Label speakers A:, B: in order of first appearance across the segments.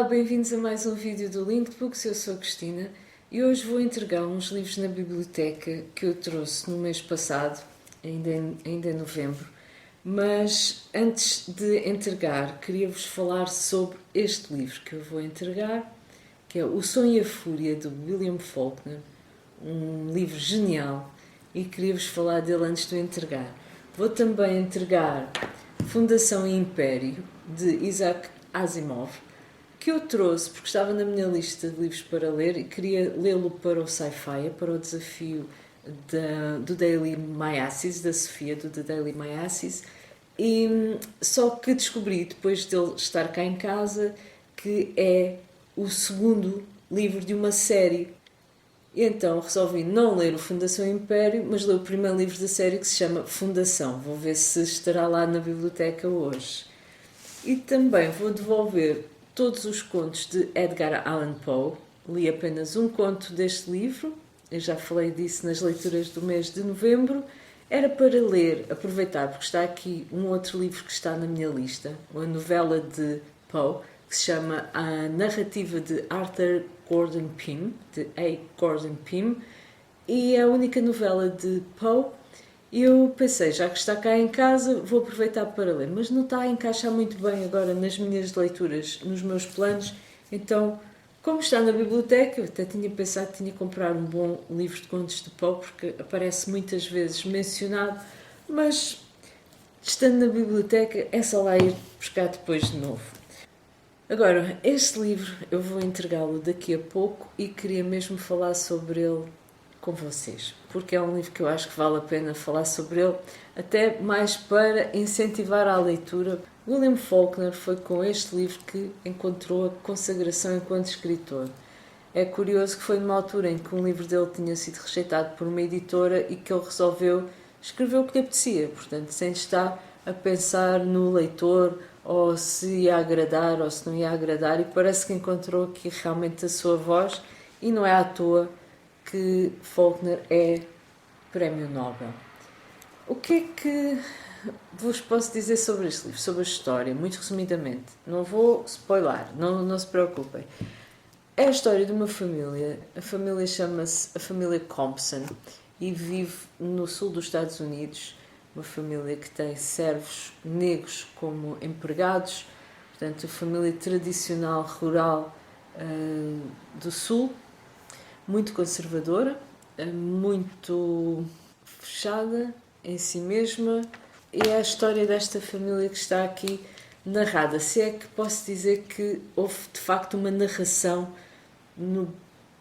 A: bem-vindos a mais um vídeo do Linked Books. Eu sou a Cristina e hoje vou entregar uns livros na biblioteca que eu trouxe no mês passado, ainda em novembro. Mas antes de entregar, queria-vos falar sobre este livro que eu vou entregar, que é O Sonho e a Fúria, de William Faulkner, um livro genial, e queria-vos falar dele antes de o entregar. Vou também entregar Fundação e Império, de Isaac Asimov, que eu trouxe porque estava na minha lista de livros para ler e queria lê-lo para o Sci-Fi, para o desafio do Daily Maiasis, da Sofia, do The Daily Maiasis, e só que descobri, depois dele estar cá em casa, que é o segundo livro de uma série. E então resolvi não ler o Fundação Império, mas ler o primeiro livro da série, que se chama Fundação. Vou ver se estará lá na biblioteca hoje. E também vou devolver todos os contos de Edgar Allan Poe. Li apenas um conto deste livro, eu já falei disso nas leituras do mês de novembro. Era para ler, aproveitar, porque está aqui um outro livro que está na minha lista, uma novela de Poe, que se chama A Narrativa de Arthur Gordon Pym, de A. Gordon Pym, e é a única novela de Poe. E eu pensei, já que está cá em casa, vou aproveitar para ler, mas não está a encaixar muito bem agora nas minhas leituras, nos meus planos. Então, como está na biblioteca, eu até tinha pensado que tinha que comprar um bom livro de contos de Poe, porque aparece muitas vezes mencionado, mas estando na biblioteca é só lá ir buscar depois de novo. Agora, este livro eu vou entregá-lo daqui a pouco e queria mesmo falar sobre ele com vocês, porque é um livro que eu acho que vale a pena falar sobre ele, até mais para incentivar a leitura. William Faulkner foi com este livro que encontrou a consagração enquanto escritor. É curioso que foi numa altura em que um livro dele tinha sido rejeitado por uma editora e que ele resolveu escrever o que lhe apetecia, portanto, sem estar a pensar no leitor ou se ia agradar ou se não ia agradar, e parece que encontrou aqui realmente a sua voz, e não é à toa que Faulkner é Prémio Nobel. O que é que vos posso dizer sobre este livro, sobre a história, muito resumidamente? Não vou spoiler, não se preocupem. É a história de uma família, a família chama-se a família Compson e vive no sul dos Estados Unidos, uma família que tem servos negros como empregados, portanto, a família tradicional rural do sul, muito conservadora, muito fechada em si mesma, e é a história desta família que está aqui narrada. Se é que posso dizer que houve de facto uma narração no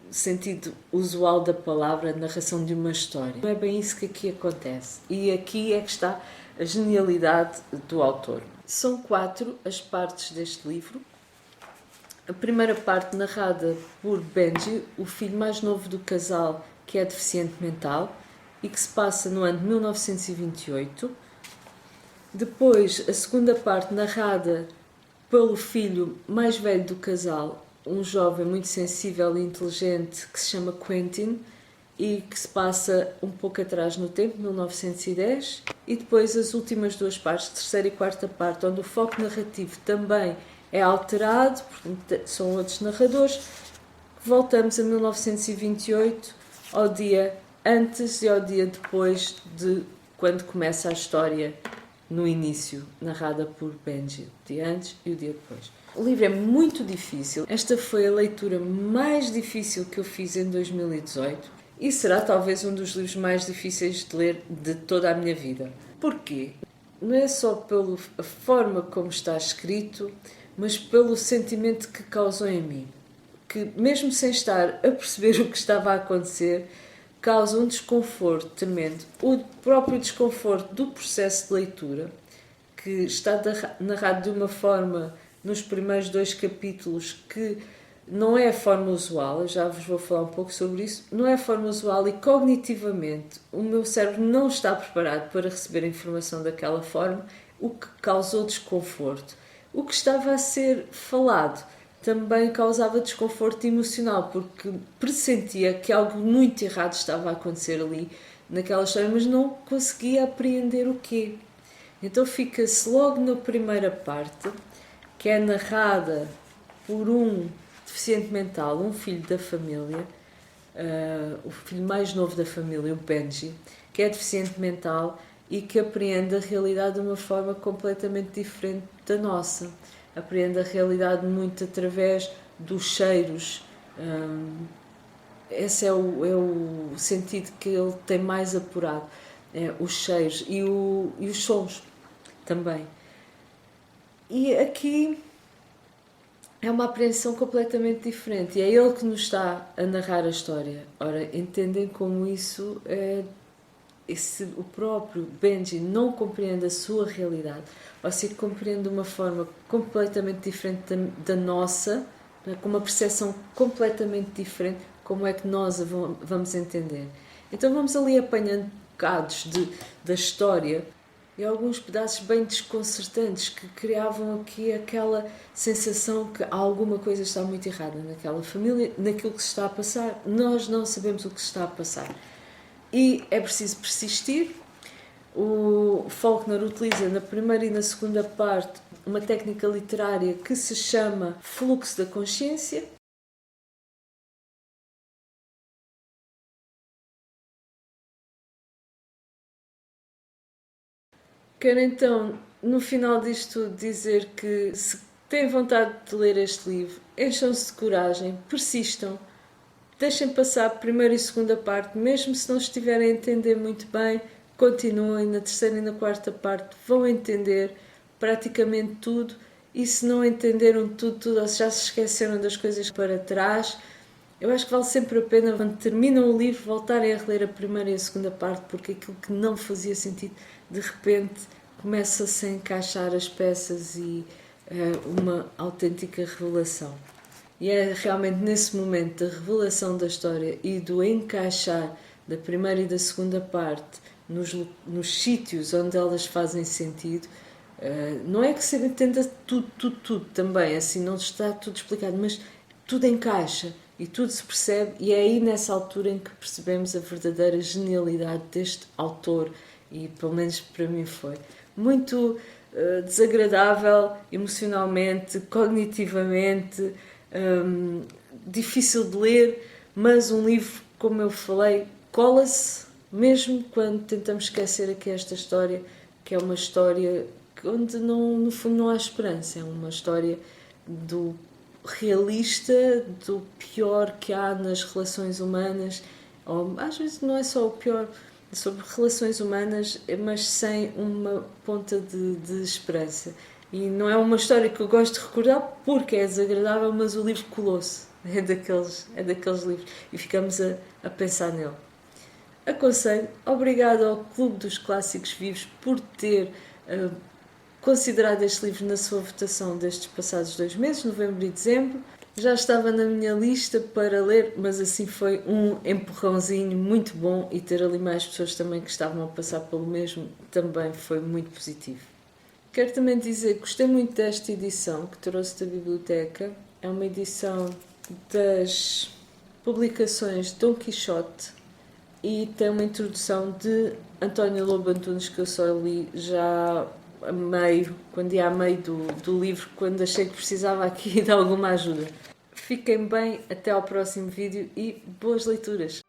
A: sentido usual da palavra, narração de uma história. Não é bem isso que aqui acontece, e aqui é que está a genialidade do autor. São 4 as partes deste livro. A primeira parte narrada por Benji, o filho mais novo do casal que é deficiente mental e que se passa no ano de 1928. Depois, a segunda parte narrada pelo filho mais velho do casal, um jovem muito sensível e inteligente que se chama Quentin e que se passa um pouco atrás no tempo, 1910. E depois as últimas 2 partes, terceira e quarta parte, onde o foco narrativo também é alterado, portanto, são outros narradores. Voltamos a 1928, ao dia antes e ao dia depois de quando começa a história no início, narrada por Benji, o dia antes e o dia depois. O livro é muito difícil. Esta foi a leitura mais difícil que eu fiz em 2018 e será talvez um dos livros mais difíceis de ler de toda a minha vida. Porquê? Não é só pela forma como está escrito, mas pelo sentimento que causou em mim, que mesmo sem estar a perceber o que estava a acontecer, causa um desconforto tremendo. O próprio desconforto do processo de leitura, que está narrado de uma forma, nos primeiros 2 capítulos, que não é a forma usual. Eu já vos vou falar um pouco sobre isso. Não é a forma usual e cognitivamente o meu cérebro não está preparado para receber a informação daquela forma, o que causou desconforto. O que estava a ser falado também causava desconforto emocional, porque pressentia que algo muito errado estava a acontecer ali naquela história, mas não conseguia apreender o quê. Então fica-se logo na primeira parte, que é narrada por um deficiente mental, um filho da família, o filho mais novo da família, o Benji, que é deficiente mental e que apreende a realidade de uma forma completamente diferente da nossa. Apreende a realidade muito através dos cheiros. Esse é o sentido que ele tem mais apurado, os cheiros e os sons também. E aqui é uma apreensão completamente diferente e é ele que nos está a narrar a história. Ora, entendem como isso o próprio Benji não compreende a sua realidade, ou seja, compreende de uma forma completamente diferente da nossa, com uma percepção completamente diferente, como é que nós a vamos entender. Então vamos ali apanhando bocados da história e alguns pedaços bem desconcertantes que criavam aqui aquela sensação que alguma coisa está muito errada naquela família, naquilo que se está a passar. Nós não sabemos o que se está a passar. E é preciso persistir. O Faulkner utiliza na primeira e na segunda parte uma técnica literária que se chama fluxo da consciência. Quero então, no final disto tudo, dizer que se têm vontade de ler este livro, encham-se de coragem, persistam, deixem passar a primeira e segunda parte, mesmo se não estiverem a entender muito bem, continuem na terceira e na quarta parte, vão entender praticamente tudo, e se não entenderam tudo, ou se já se esqueceram das coisas para trás, eu acho que vale sempre a pena, quando terminam o livro, voltarem a reler a primeira e a segunda parte, porque aquilo que não fazia sentido, de repente, começa-se a encaixar as peças e uma autêntica revelação. E é realmente nesse momento da revelação da história e do encaixar da primeira e da segunda parte nos sítios onde elas fazem sentido. Não é que se entenda tudo também, assim não está tudo explicado, mas tudo encaixa e tudo se percebe, e é aí nessa altura em que percebemos a verdadeira genialidade deste autor, e pelo menos para mim foi muito desagradável emocionalmente, cognitivamente, difícil de ler, mas um livro, como eu falei, cola-se mesmo quando tentamos esquecer aqui esta história, que é uma história onde no fundo não há esperança, é uma história do realista, do pior que há nas relações humanas, ou às vezes não é só o pior, sobre relações humanas, mas sem uma ponta de esperança. E não é uma história que eu gosto de recordar porque é desagradável, mas o livro colou-se. É daqueles livros. E ficamos a pensar nele. Aconselho, obrigado ao Clube dos Clássicos Vivos por ter considerado este livro na sua votação destes passados 2 meses, novembro e dezembro. Já estava na minha lista para ler, mas assim foi um empurrãozinho muito bom, e ter ali mais pessoas também que estavam a passar pelo mesmo também foi muito positivo. Quero também dizer que gostei muito desta edição que trouxe da biblioteca. É uma edição das publicações Dom Quixote e tem uma introdução de António Lobo Antunes que eu só li já a meio, quando ia a meio do livro, quando achei que precisava aqui de alguma ajuda. Fiquem bem, até ao próximo vídeo e boas leituras!